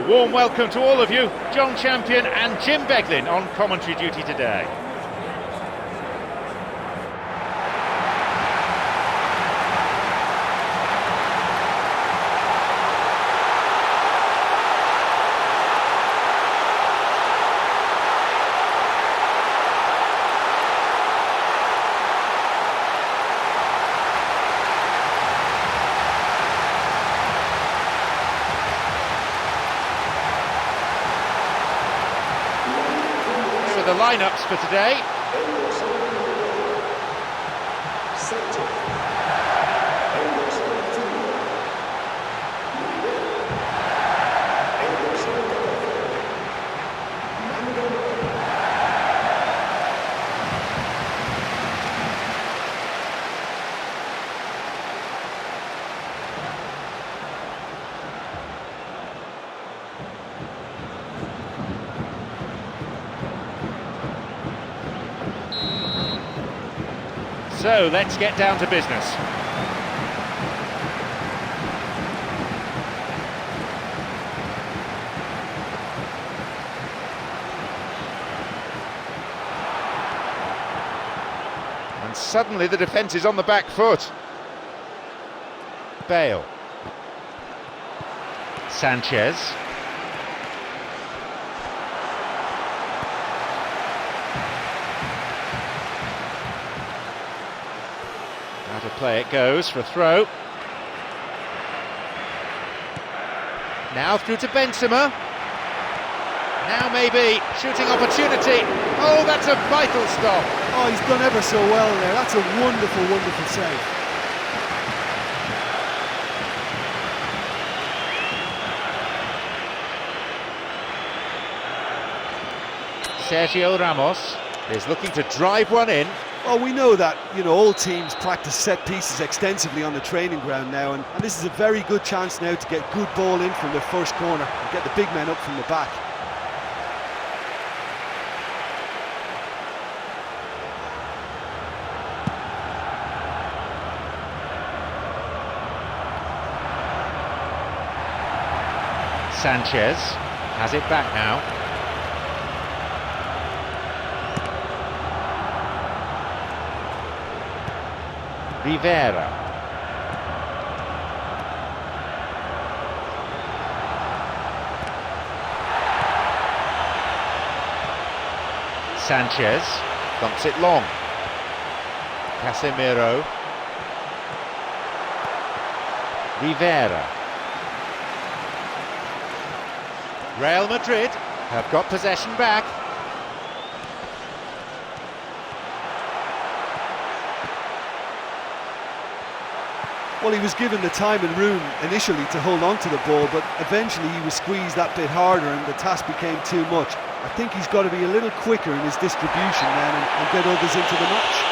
A warm welcome to all of you. John Champion and Jim Beglin on commentary duty today. The lineups for today. So let's get down to business. And suddenly the defence is on the back foot. Bale. Sanchez. Out of play it goes for a throw. Now through to Benzema. Now maybe shooting opportunity. Oh, that's a vital stop. Oh, he's done ever so well there. That's a wonderful, wonderful save. Sergio Ramos is looking to drive one in. Well, we know that, all teams practice set pieces extensively on the training ground now, and this is a very good chance now to get good ball in from the first corner and get the big men up from the back. Sanchez has it back now. Rivera. Sanchez thumps it long. Casemiro. Rivera. Real Madrid have got possession back. Well, he was given the time and room initially to hold on to the ball, but eventually he was squeezed that bit harder and the task became too much. I think he's got to be a little quicker in his distribution then and get others into the match.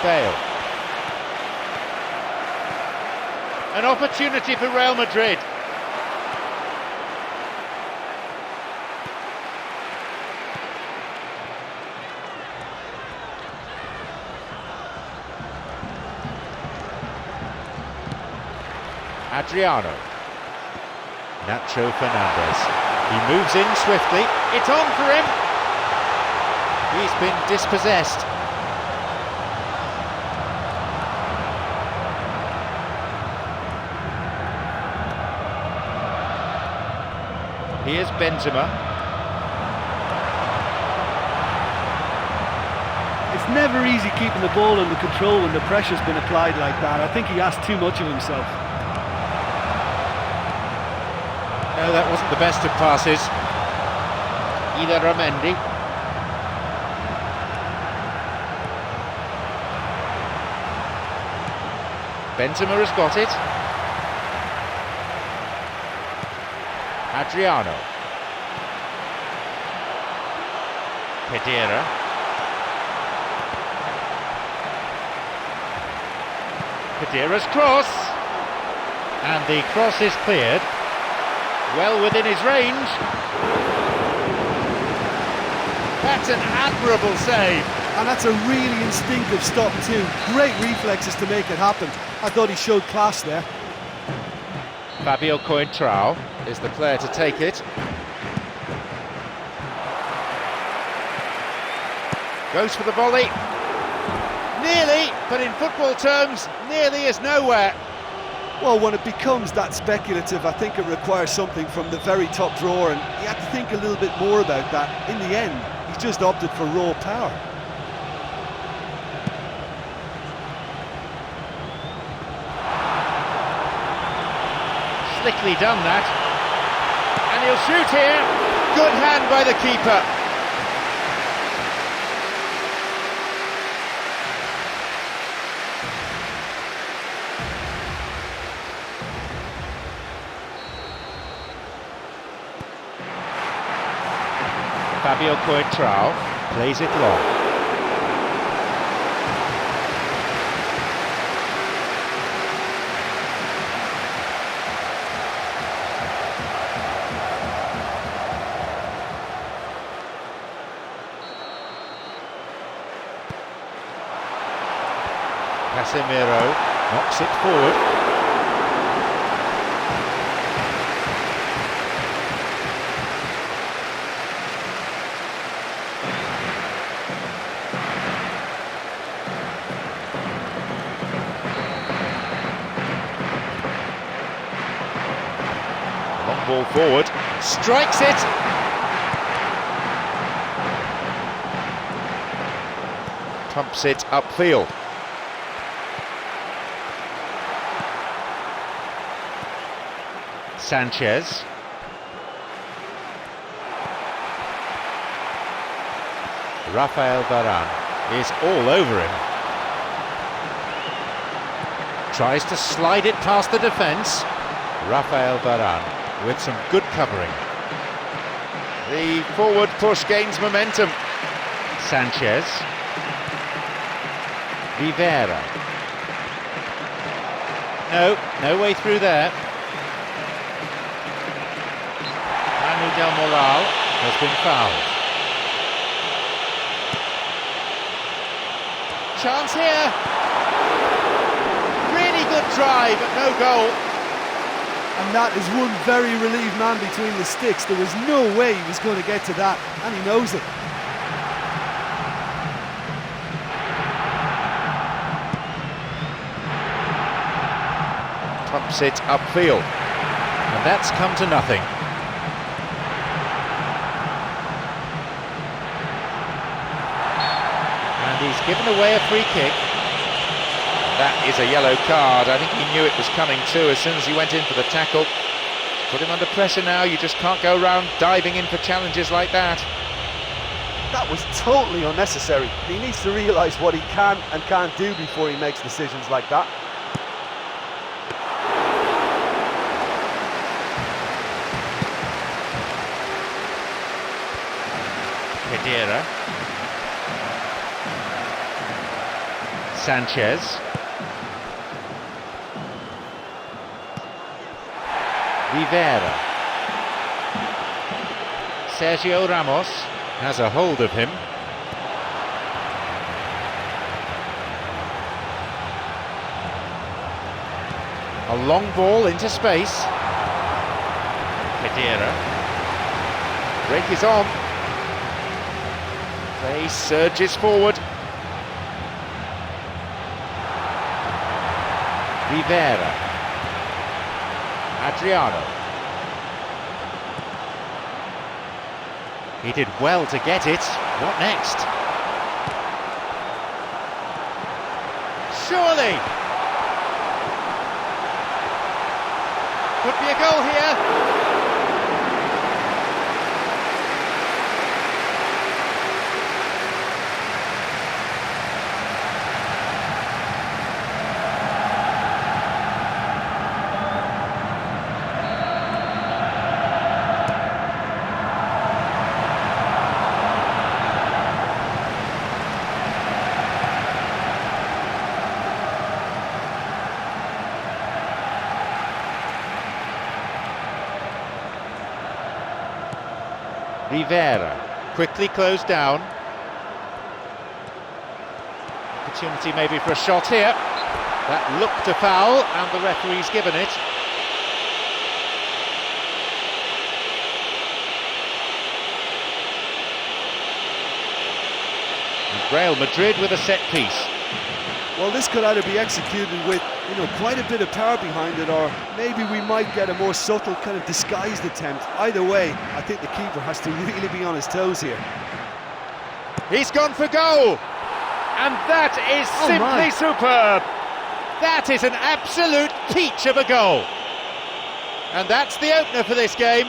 Bale. An opportunity for Real Madrid. Adriano. Nacho Fernandez. He moves in swiftly. It's on for him. He's been dispossessed. Here's Benzema. It's never easy keeping the ball under control when the pressure's been applied like that. I think he asked too much of himself. No, that wasn't the best of passes. Either Ramendi. Benzema has got it. Adriano. Pedera. Pedera's cross. And the cross is cleared. Well within his range. That's an admirable save. And that's a really instinctive stop too. Great reflexes to make it happen. I thought he showed class there. Fabio Coentrao is the player to take it. Goes for the volley. Nearly, but in football terms, nearly is nowhere. Well, when it becomes that speculative, I think it requires something from the very top drawer, and you have to think a little bit more about that. In the end, he's just opted for raw power. Slickly done that. And he'll shoot here. Good hand by the keeper. Fabio Coentrao plays it long. Casemiro knocks it forward. Long ball forward, strikes it. Pumps it upfield. Sanchez. Rafael Varane is all over him. Tries to slide it past the defence. Rafael Varane with some good covering. The forward push gains momentum. Sanchez. Rivera. No way through there. Del Moral has been fouled. Chance here. Really good try, but no goal. And that is one very relieved man between the sticks. There was no way he was going to get to that, and he knows it. Pumps it upfield. And that's come to nothing. He's given away a free kick. That is a yellow card. I think he knew it was coming too as soon as he went in for the tackle. Put him under pressure now. You just can't go around diving in for challenges like that. That was totally unnecessary. He needs to realise what he can and can't do before he makes decisions like that. Pedera. Sanchez. Rivera. Sergio Ramos has a hold of him. A long ball into space. Pedera. Break is on. Play surges forward. Rivera. Adriano. He did well to get it. What next? Surely! Could be a goal here. Rivera quickly closed down. Opportunity maybe for a shot here. That looked a foul, and the referee's given it. And Real Madrid with a set piece. Well, this could either be executed with, quite a bit of power behind it, or maybe we might get a more subtle, kind of disguised attempt. Either way, I think the keeper has to really be on his toes here. He's gone for goal! And that is simply superb! That is an absolute peach of a goal! And that's the opener for this game.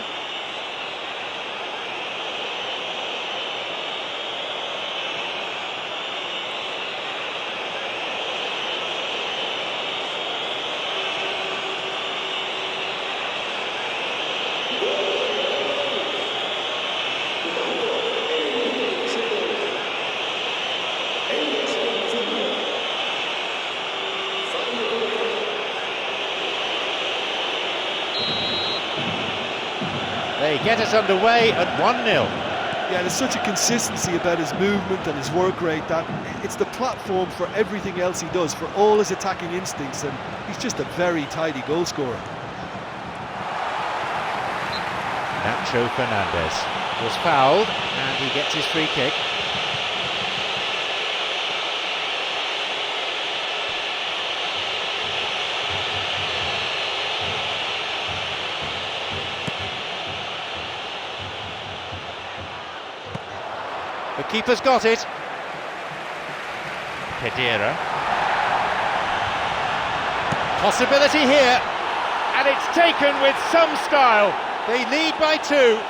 They get us underway at 1-0. Yeah, there's such a consistency about his movement and his work rate that it's the platform for everything else he does, for all his attacking instincts, and he's just a very tidy goal scorer. Nacho Fernandez was fouled, and he gets his free kick. The keeper's got it. Pedera. Possibility here, and it's taken with some style. They lead by 2.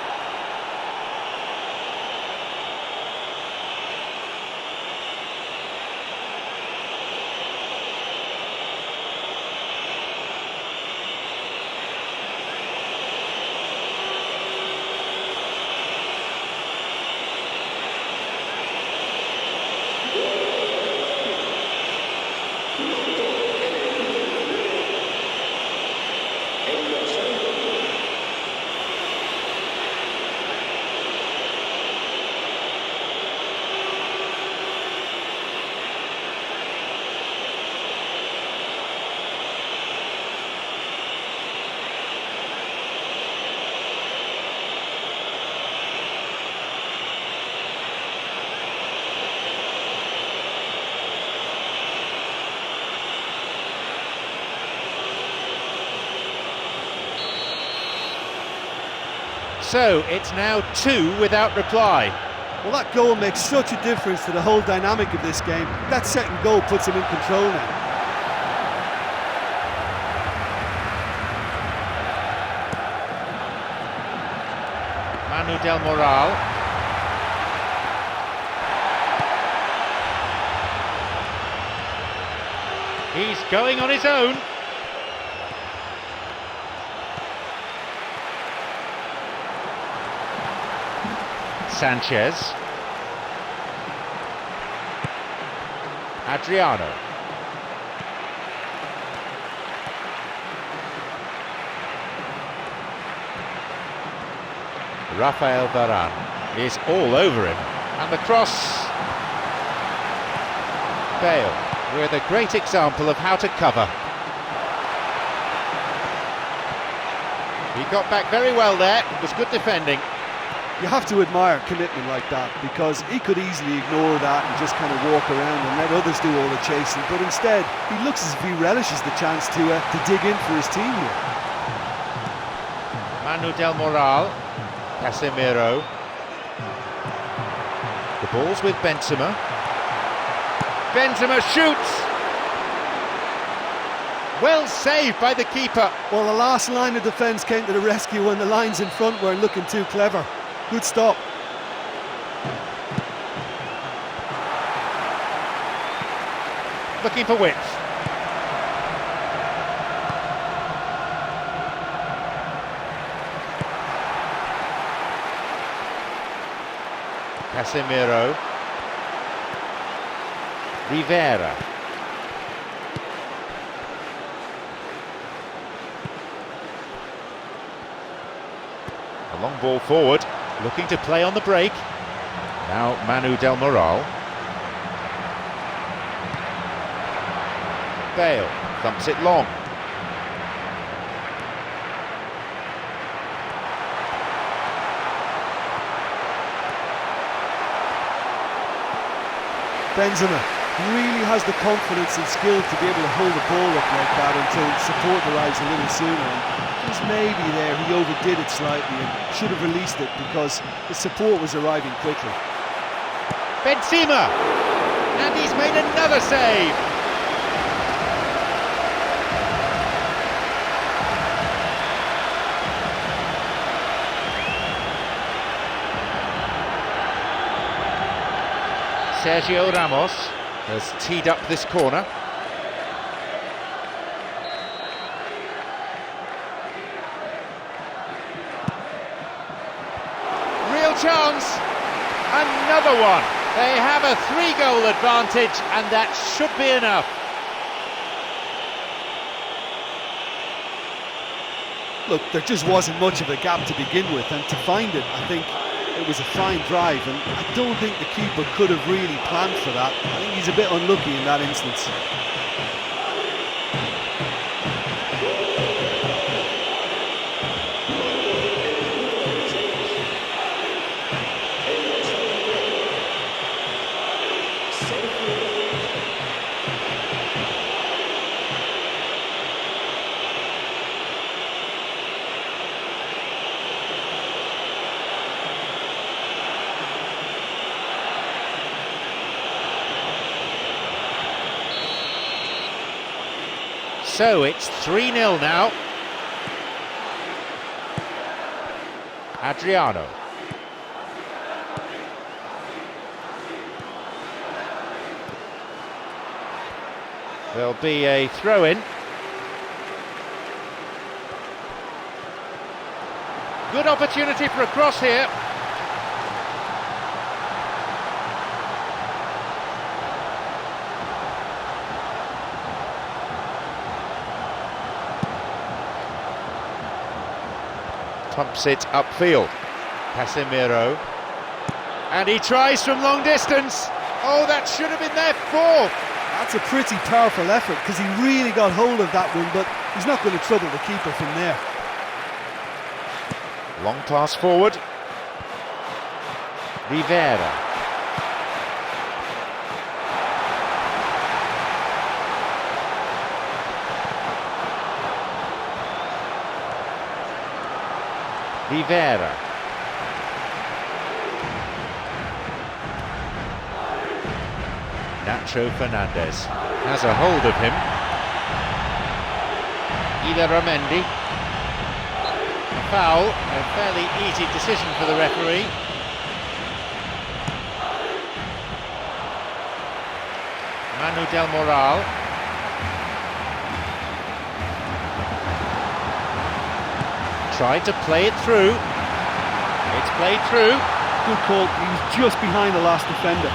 So it's now 2 without reply. Well, that goal makes such a difference to the whole dynamic of this game. That second goal puts him in control now. Manu Del Moral. He's going on his own. Sanchez. Adriano. Rafael Varane is all over him. And the cross. Bale with a great example of how to cover. He got back very well there. It was good defending. You have to admire commitment like that, because he could easily ignore that and just kind of walk around and let others do all the chasing, but instead he looks as if he relishes the chance to dig in for his team here. Manu Del Moral, Casemiro. The ball's with Benzema. Benzema shoots! Well saved by the keeper. Well, the last line of defence came to the rescue when the lines in front weren't looking too clever. Good stop. Looking for width. Casemiro. Rivera. A long ball forward, looking to play on the break. Now Manu Del Moral. Bale thumps it long. Benzema really has the confidence and skill to be able to hold the ball up like that until support arrives a little sooner. And just maybe there he overdid it slightly and should have released it because the support was arriving quickly. Benzema! And he's made another save! Sergio Ramos has teed up this corner. Real chance! Another one! They have a 3-goal advantage and that should be enough. Look, there just wasn't much of a gap to begin with, and to find it, I think it was a fine drive, and I don't think the keeper could have really planned for that. I think he's a bit unlucky in that instance. So it's 3-0 now. Adriano. There'll be a throw-in. Good opportunity for a cross here. Pumps it upfield. Casemiro. And he tries from long distance. Oh, that should have been their fourth. That's a pretty powerful effort because he really got hold of that one, but he's not going to trouble the keeper from there. Long pass forward. Rivera. Rivera. Nacho Fernandez has a hold of him. Illarramendi. A foul, a fairly easy decision for the referee. Manu Del Moral. Tried to play it through. It's played through. Good call, he was just behind the last defender.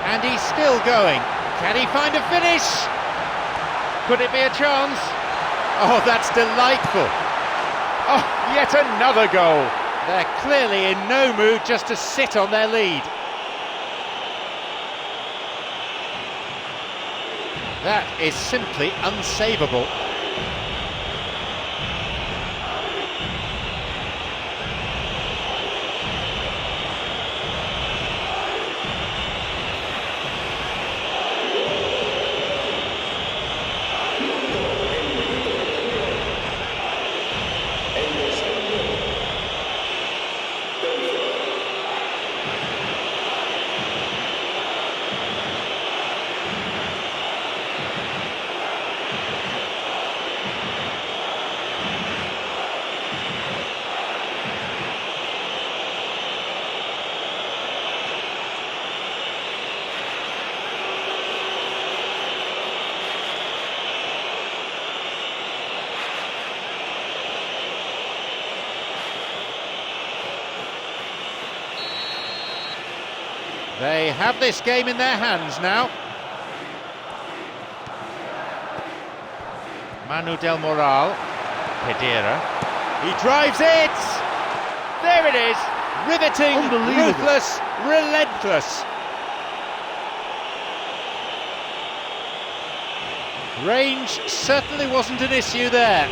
And he's still going. Can he find a finish? Could it be a chance? Oh, that's delightful. Oh, yet another goal. They're clearly in no mood just to sit on their lead. That is simply unsavable. They have this game in their hands now. Manu Del Moral, Pedera. He drives it! There it is! Riveting, ruthless, relentless. Range certainly wasn't an issue there.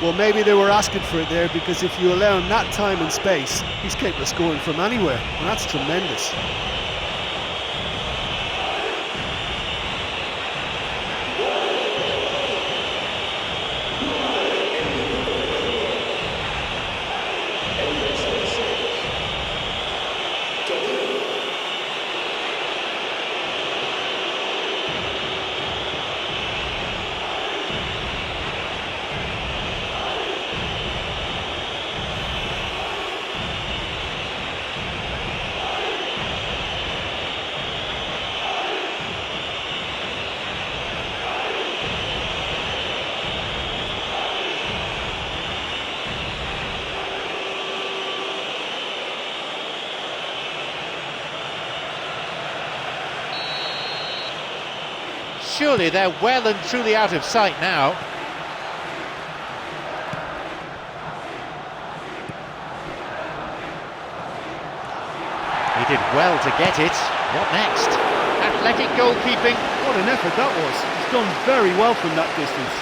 Well, maybe they were asking for it there, because if you allow him that time and space, he's capable of scoring from anywhere, and that's tremendous. Surely they're well and truly out of sight now. He did well to get it. What next? Athletic goalkeeping. What an effort that was. He's done very well from that distance.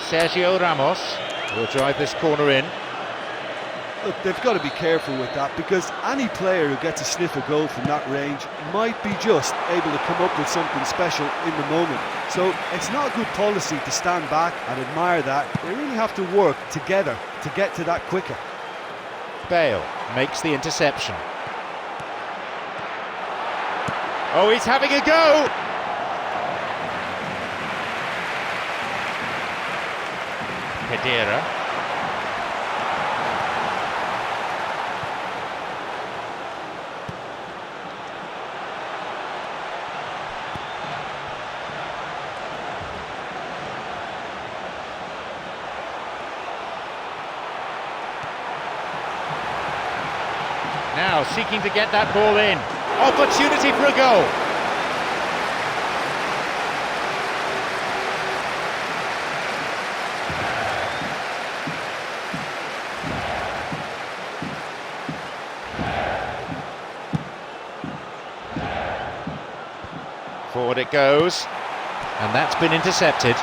Sergio Ramos will drive this corner in. Look, they've got to be careful with that, because any player who gets a sniff of goal from that range might be just able to come up with something special in the moment. So it's not a good policy to stand back and admire that. They really have to work together to get to that quicker. Bale makes the interception. Oh, he's having a go! Pedera. Now seeking to get that ball in. Opportunity for a goal. Forward it goes, and that's been intercepted.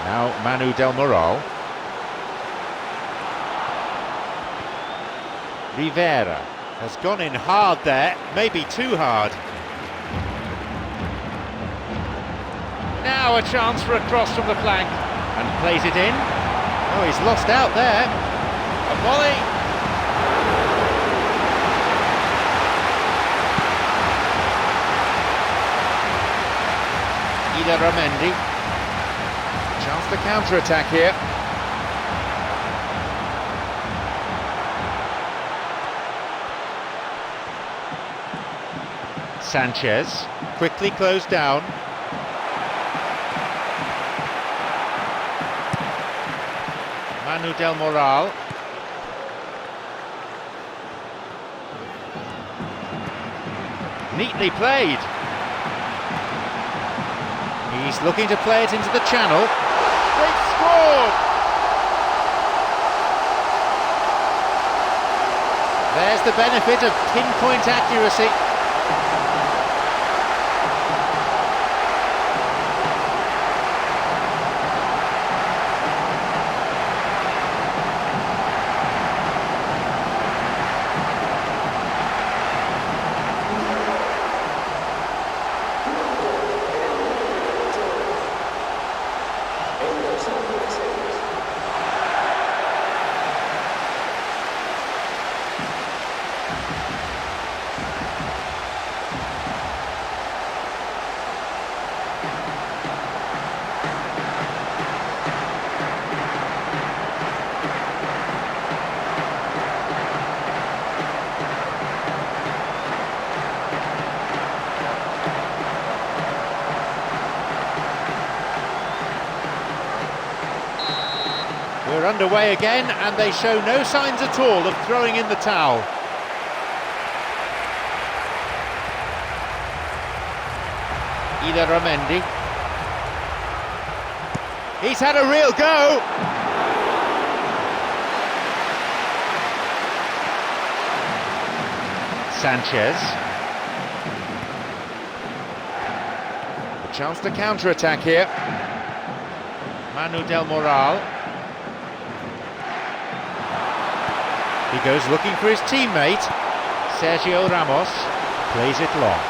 Now Manu Del Moral. Rivera has gone in hard there, maybe too hard. Now a chance for a cross from the flank, and plays it in. Oh, he's lost out there. A volley. Ida Ramendi. Chance to counter-attack here. Sanchez, quickly closed down. Manu Del Moral. Neatly played. He's looking to play it into the channel. They've scored! There's the benefit of pinpoint accuracy. underway again, and they show no signs at all of throwing in the towel. Ramendi. He's had a real go. Sanchez. A chance to counter-attack here. Manu Del Moral. He goes looking for his teammate. Sergio Ramos plays it long.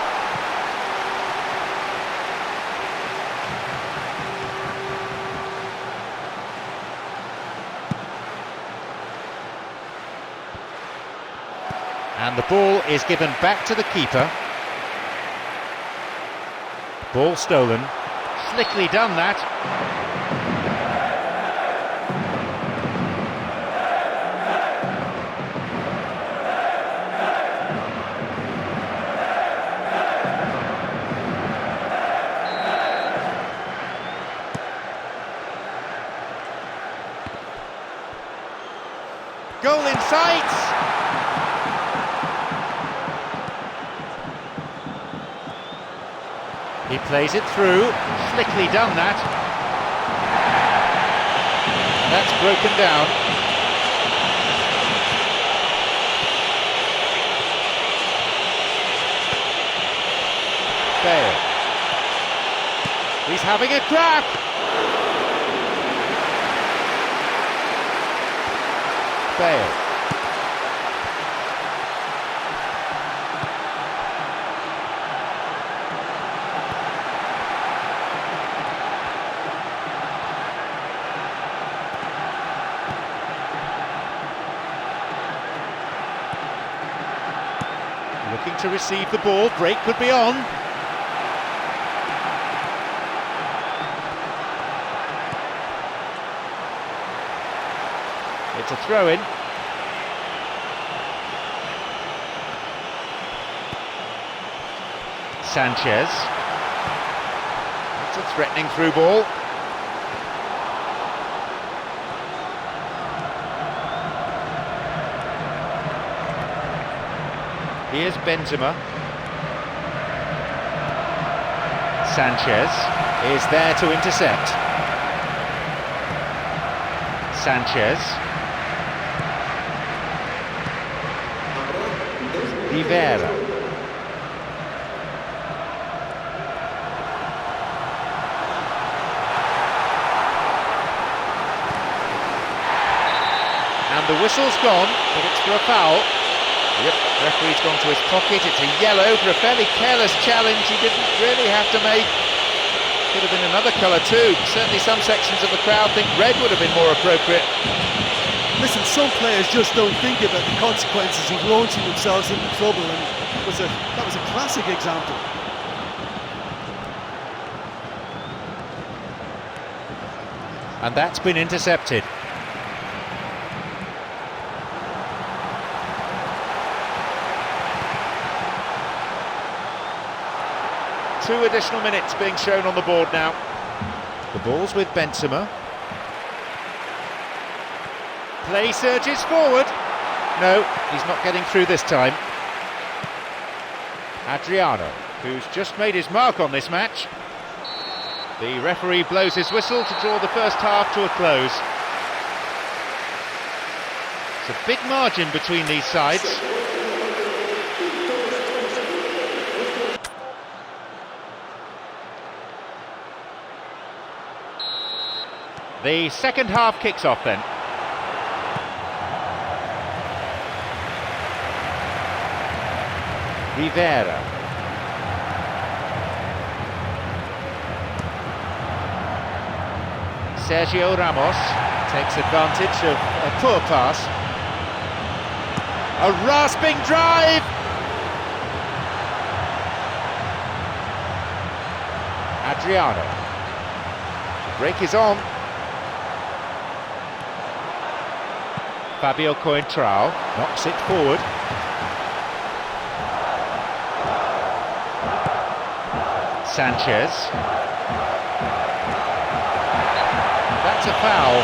And the ball is given back to the keeper. Ball stolen. Slickly done that. Goal in sight! He plays it through, slickly done that. And that's broken down. Bale. He's having a crack! Bale. Looking to receive the ball, break could be on. It's a throw-in. Sanchez. It's a threatening through ball. Here's Benzema. Sanchez is there to intercept. Sanchez. Rivera. And the whistle's gone, but it's for a foul. Yep, referee's gone to his pocket. It's a yellow for a fairly careless challenge he didn't really have to make. Could have been another colour too. Certainly some sections of the crowd think red would have been more appropriate. Listen, some players just don't think about the consequences of launching themselves into trouble, and that was a classic example. And that's been intercepted. Two additional minutes being shown on the board now. The ball's with Benzema. Play surges forward. No, he's not getting through this time. Adriano, who's just made his mark on this match. The referee blows his whistle to draw the first half to a close. It's a big margin between these sides. The second half kicks off then. Rivera. Sergio Ramos takes advantage of a poor pass. A rasping drive! Adriano. The break is on. Fabio Coentrao knocks it forward. Sanchez. That's a foul.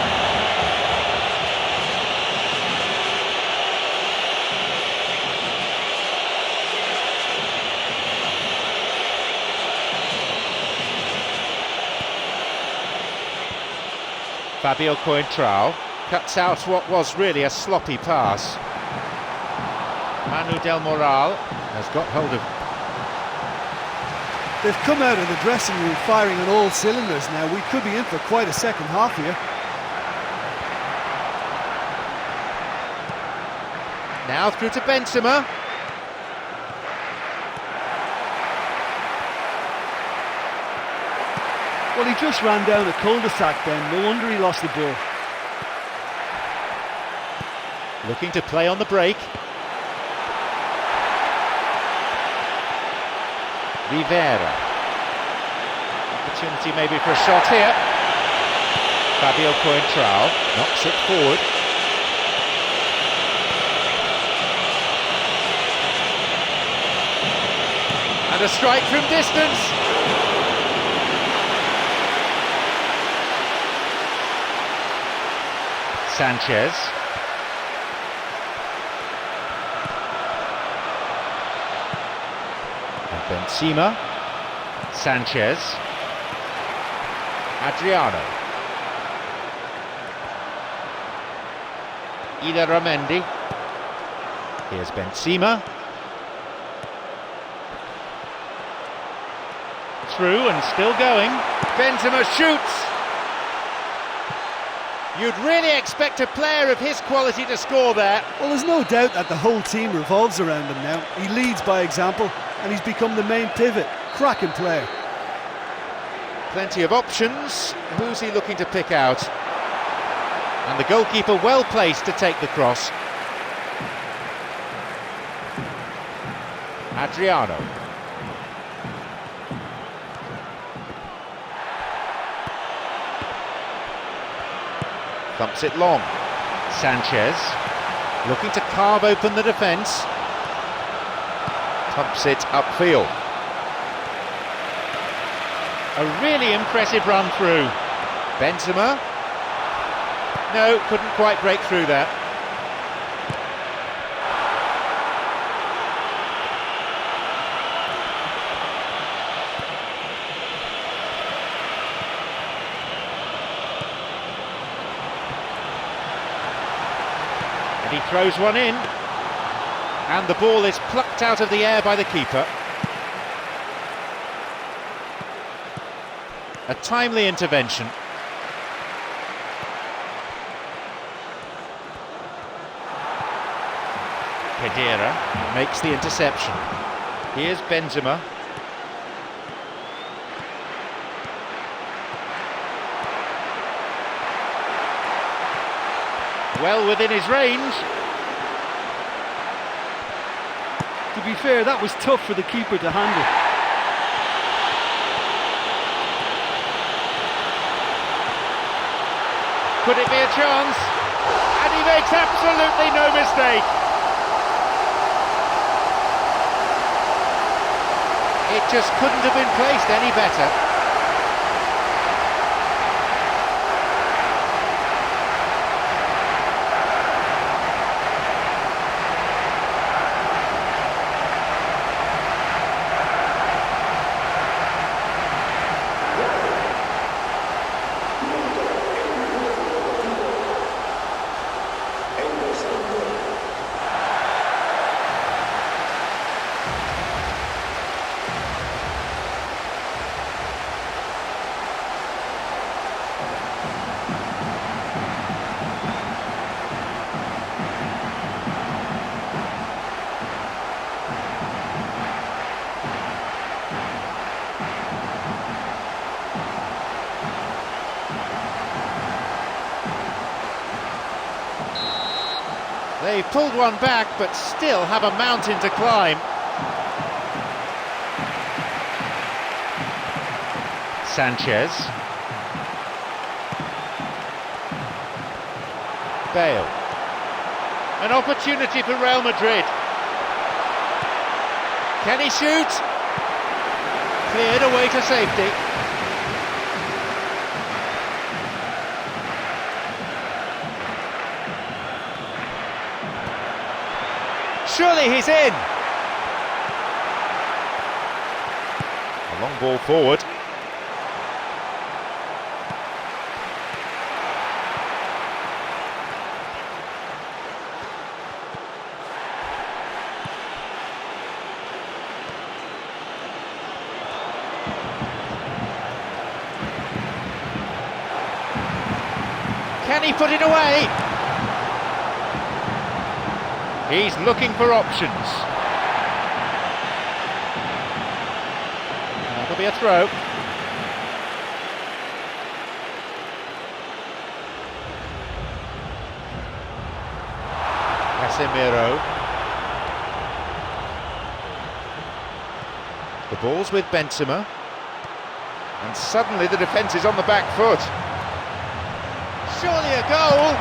Fabio Coentrao cuts out what was really a sloppy pass. Manu Del Moral has got hold of. They've come out of the dressing room firing on all cylinders now. We could be in for quite a second half here. Now through to Benzema. Well, he just ran down a cul-de-sac then. No wonder he lost the ball. Looking to play on the break. Rivera. Opportunity maybe for a shot here. Fabio Coentrao knocks it forward. And a strike from distance. Sanchez. And Benzema. Sanchez. Adriano. Ramendi. Here's Benzema. Through and still going. Benzema shoots. You'd really expect a player of his quality to score there. Well, there's no doubt that the whole team revolves around him now. He leads by example and he's become the main pivot. Cracking player. Plenty of options. Who's he looking to pick out? And the goalkeeper well placed to take the cross. Adriano. Thumps it long. Sanchez looking to carve open the defence. Thumps it upfield. A really impressive run through. Benzema. No, couldn't quite break through there. And he throws one in, and the ball is plucked out of the air by the keeper. A timely intervention. Pedera makes the interception. Here's Benzema. Well within his range. To be fair, that was tough for the keeper to handle. Could it be a chance? And he makes absolutely no mistake. It just couldn't have been placed any better. They pulled one back, but still have a mountain to climb. Sanchez. Bale. An opportunity for Real Madrid. Can he shoot? Cleared away to safety. Surely he's in! A long ball forward. Can he put it away? He's looking for options. That'll be a throw. Casemiro. The ball's with Benzema. And suddenly the defence is on the back foot. Surely a goal!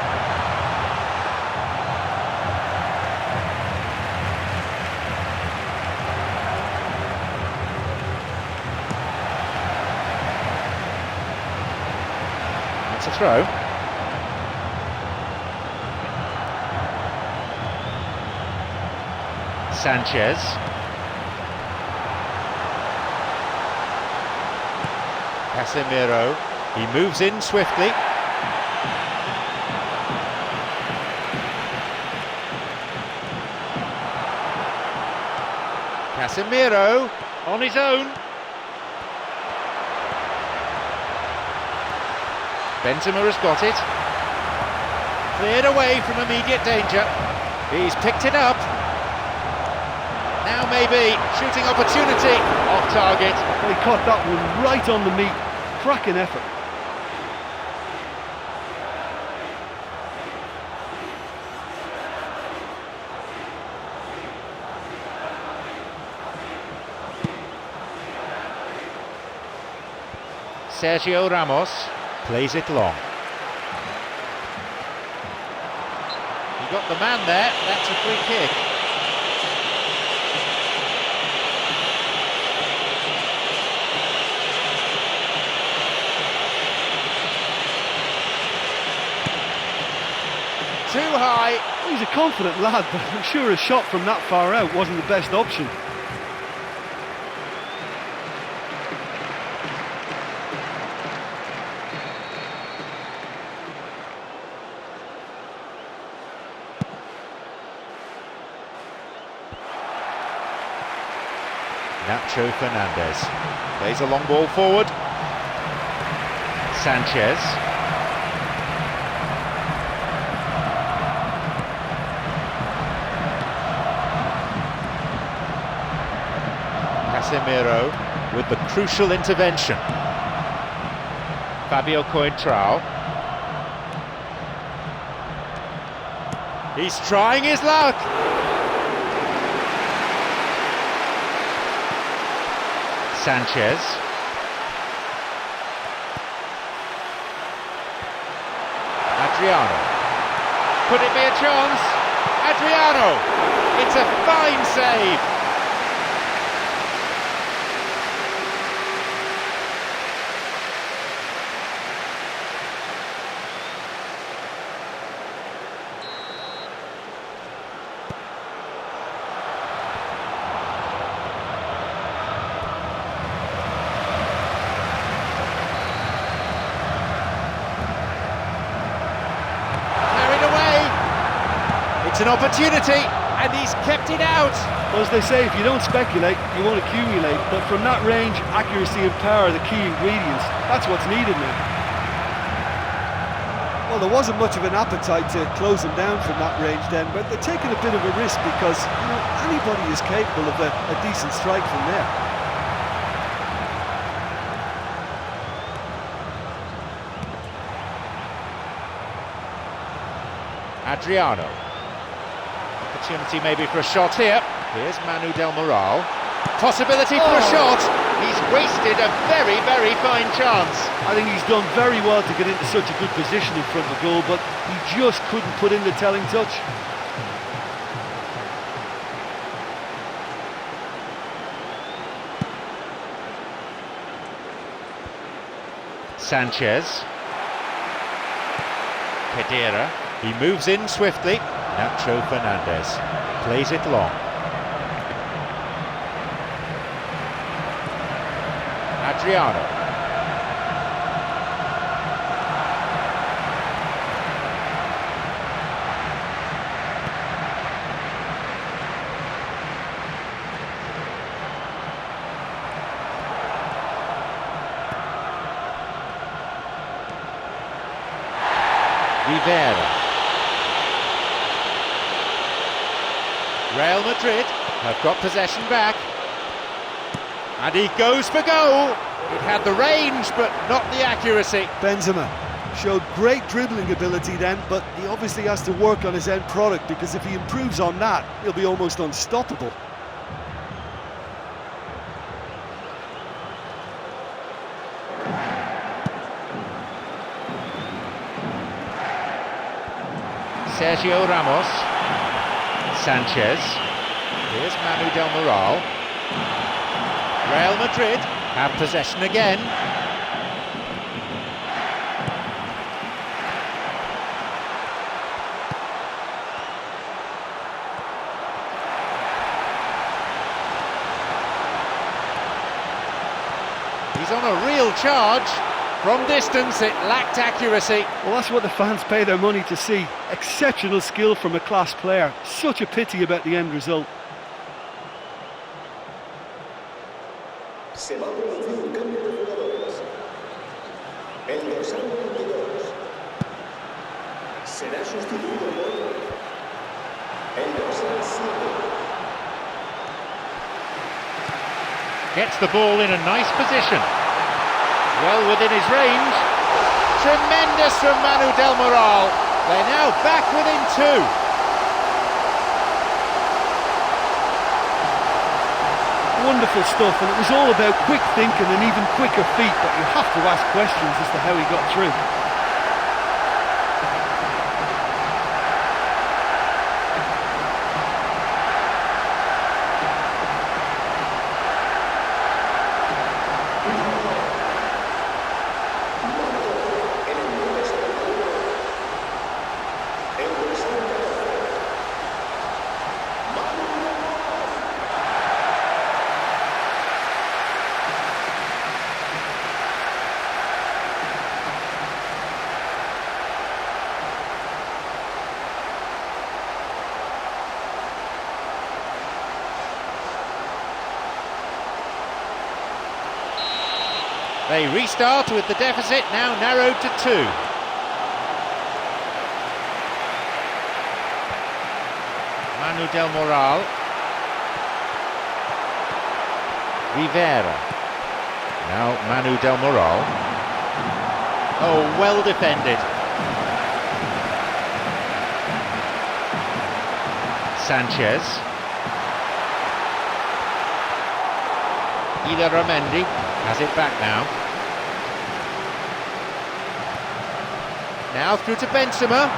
That's a throw. Sanchez. Casemiro. He moves in swiftly. Casemiro on his own. Benzema has got it. Cleared away from immediate danger. He's picked it up. Now maybe shooting opportunity off target. Well, he caught that one right on the meat. Cracking effort. Sergio Ramos plays it long. He got the man there, that's a free kick. Too high. He's a confident lad, but I'm sure a shot from that far out wasn't the best option. Nacho Fernandez plays a long ball forward. Sanchez. Casemiro with the crucial intervention. Fabio Coentrao. He's trying his luck. Sanchez. Adriano. Could it be a chance? Adriano. It's a fine save. It's an opportunity, and he's kept it out. Well, as they say, if you don't speculate, you won't accumulate. But from that range, accuracy and power are the key ingredients. That's what's needed now. Well, there wasn't much of an appetite to close him down from that range then, but they're taking a bit of a risk because, you know, anybody is capable of a decent strike from there. Adriano. Opportunity maybe for a shot here. Here's Manu Del Moral. Possibility for a shot. He's wasted a very, very fine chance. I think he's done very well to get into such a good position in front of the goal, but he just couldn't put in the telling touch. Sanchez. Kedira. He moves in swiftly. Nacho Fernandez plays it long. Adriano. Rivera. Real Madrid have got possession back. And he goes for goal. It had the range, but not the accuracy. Benzema showed great dribbling ability then, but he obviously has to work on his end product, because if he improves on that, he'll be almost unstoppable. Sergio Ramos. Sanchez. Here's Manu Del Moral. Real Madrid have possession again. He's on a real charge. From distance, it lacked accuracy. Well, that's what the fans pay their money to see. Exceptional skill from a class player. Such a pity about the end result. Se va a producir un cambio de jugadores. El dorsal 22 será sustituido por el dorsal 7. Gets the ball in a nice position. Well within his range. Tremendous from Manu Del Moral. They're now back within 2. Wonderful stuff, and it was all about quick thinking and even quicker feet, but you have to ask questions as to how he got through. They restart with the deficit now narrowed to 2. Manu Del Moral. Rivera. Now Manu Del Moral. Oh, well defended. Sanchez. Ramendi has it back now. Now through to Benzema.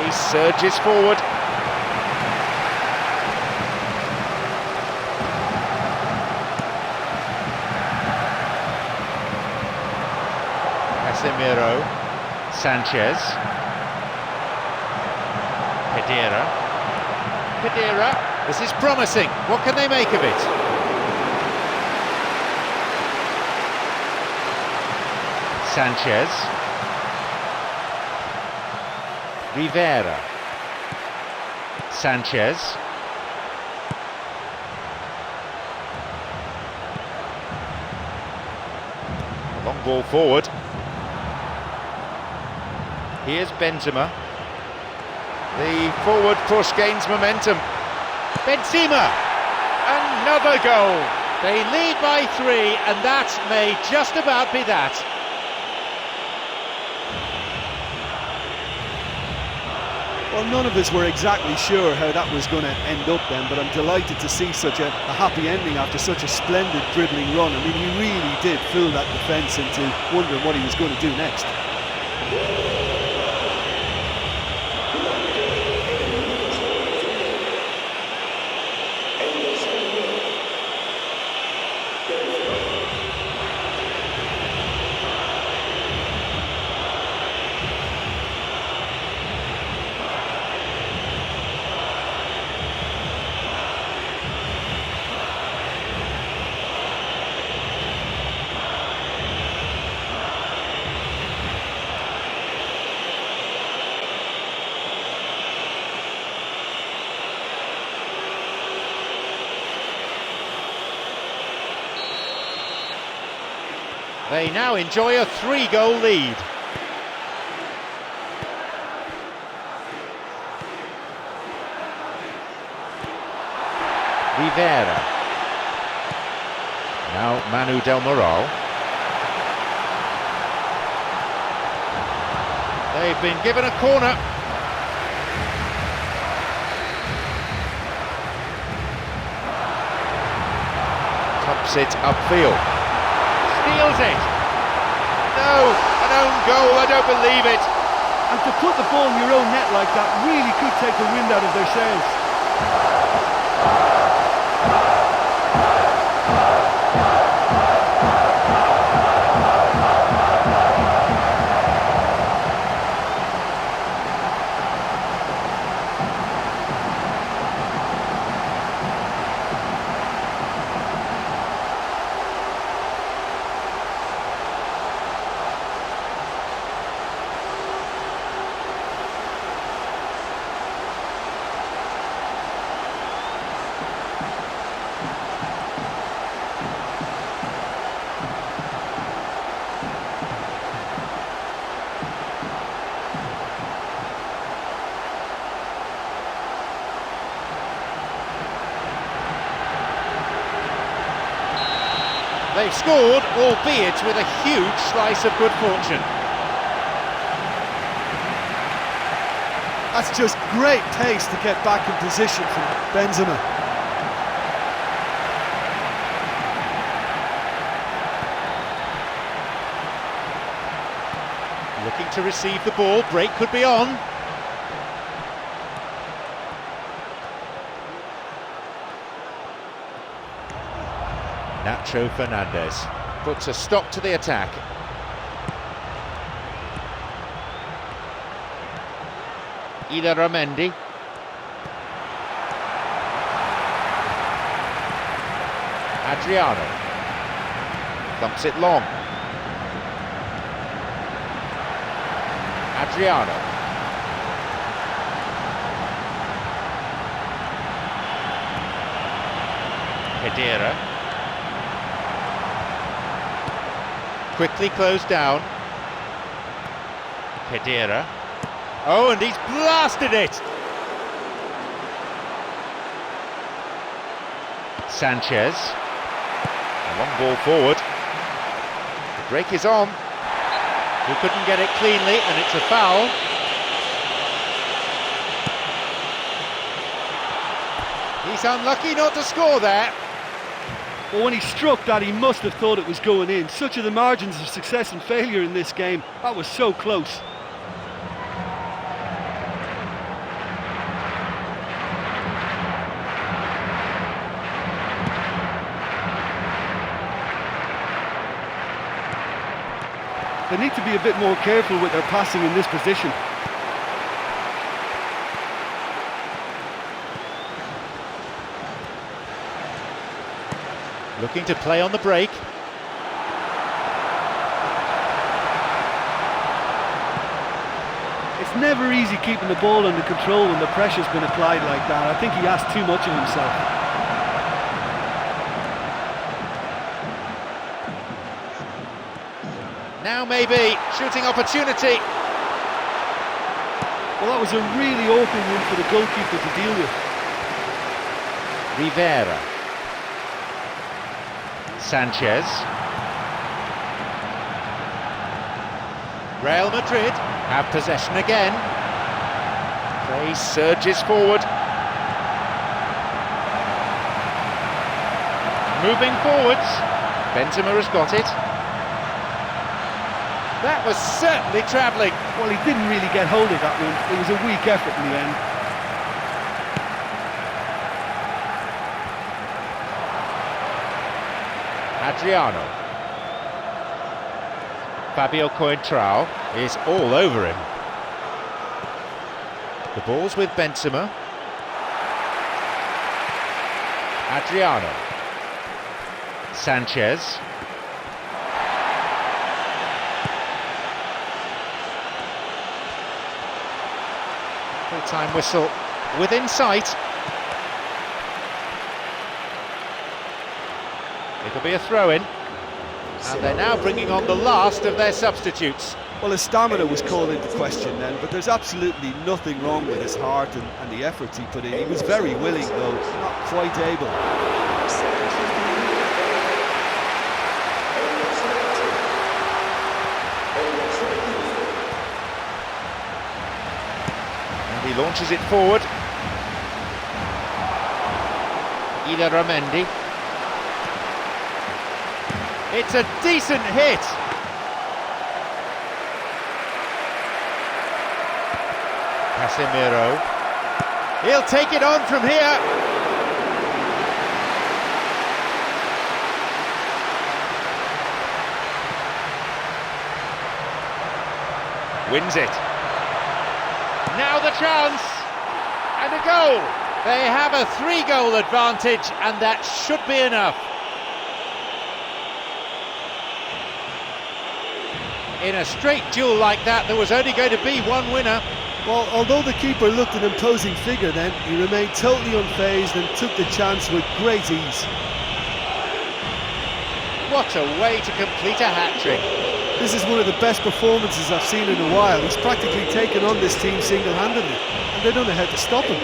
He surges forward. Casemiro. Sanchez. Pedera. This is promising. What can they make of it? Sanchez. Rivera. Sanchez. Long ball forward. Here's Benzema. The forward push gains momentum. Benzema! Another goal! They lead by 3, and that may just about be that. Well, none of us were exactly sure how that was going to end up then, but I'm delighted to see such a happy ending after such a splendid dribbling run. I mean, he really did fool that defence into wondering what he was going to do next. They now enjoy a 3-goal lead. Rivera. Now Manu Del Moral. They've been given a corner. Tops it upfield. Steals it. No, an own goal, I don't believe it. And to put the ball in your own net like that really could take the wind out of their sails. They've scored, albeit with a huge slice of good fortune. That's just great pace to get back in position from Benzema. Looking to receive the ball, break could be on. Nacho Fernandez puts a stop to the attack. Ramendi. Adriano thumps it long. Adriano. Hedera. Quickly closed down. Hedera. Oh, and he's blasted it! Sanchez. A long ball forward. The break is on. He couldn't get it cleanly, and it's a foul. He's unlucky not to score there. Well, when he struck that, he must have thought it was going in. Such are the margins of success and failure in this game. That was so close. They need to be a bit more careful with their passing in this position. Looking to play on the break. It's never easy keeping the ball under control when the pressure's been applied like that. I think he asked too much of himself. Now maybe, shooting opportunity. Well, that was a really awkward one for the goalkeeper to deal with. Rivera. Sanchez. Real Madrid have possession again. Play surges forward. Moving forwards. Benzema has got it. That was certainly travelling. Well, he didn't really get hold of that one. It was a weak effort in the end. Adriano. Fabio Coentrao is all over him. The ball's with Benzema. Adriano. Sanchez. Full-time whistle within sight. It'll be a throw-in, and they're now bringing on the last of their substitutes. Well, his stamina was called into question then, but there's absolutely nothing wrong with his heart and the efforts he put in. He was very willing, though, not quite able. And he launches it forward. Ida Ramendi. It's a decent hit. Casemiro. He'll take it on from here. Wins it. Now the chance. And a goal. They have a 3-goal advantage, and that should be enough. In a straight duel like that, there was only going to be one winner. Well, although the keeper looked an imposing figure then, he remained totally unfazed and took the chance with great ease. What a way to complete a hat-trick. This is one of the best performances I've seen in a while. He's practically taken on this team single-handedly, and they don't know how to stop him.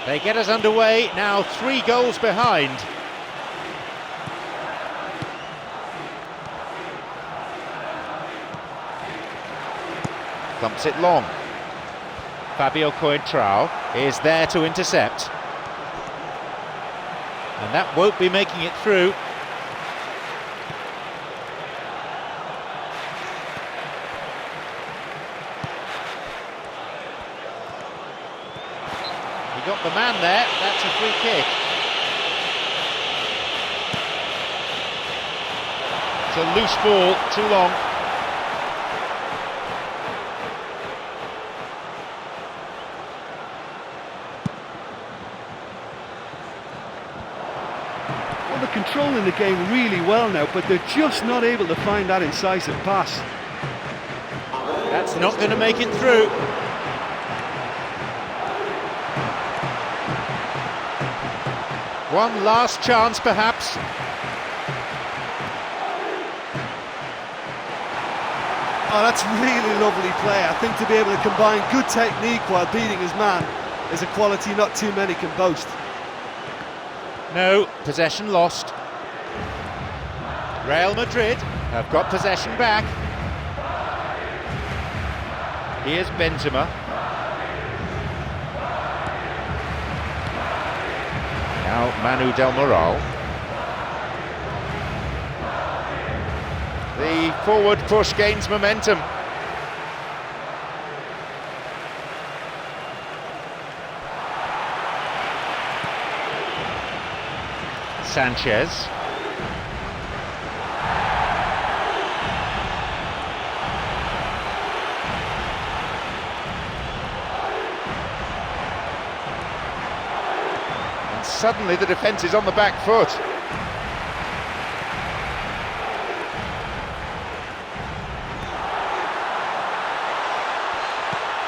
They get us underway, now 3 goals behind. Thumps it long. Fabio Coentrao is there to intercept. And that won't be making it through. Got the man there, that's a free kick. It's a loose ball, too long. Well, they're controlling the game really well now, but they're just not able to find that incisive pass. That's not going to make it through. One last chance, perhaps. Oh, that's really lovely play. I think to be able to combine good technique while beating his man is a quality not too many can boast. No, possession lost. Real Madrid have got possession back. Here's Benzema. Now Manu Del Moral. The forward push gains momentum. Sanchez. Suddenly the defence is on the back foot.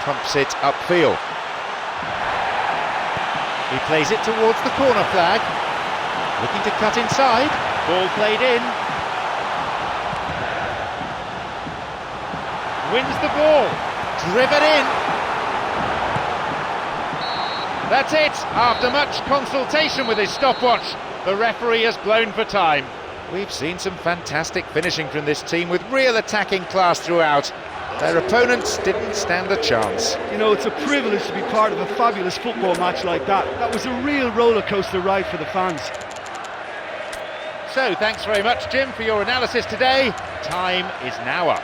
Pumps it upfield. He plays it towards the corner flag. Looking to cut inside. Ball played in. Wins the ball. Driven in. That's it. After much consultation with his stopwatch, the referee has blown for time. We've seen some fantastic finishing from this team with real attacking class throughout. Their opponents didn't stand a chance. You know, it's a privilege to be part of a fabulous football match like that. That was a real rollercoaster ride for the fans. So, thanks very much, Jim, for your analysis today. Time is now up.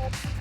Vòng.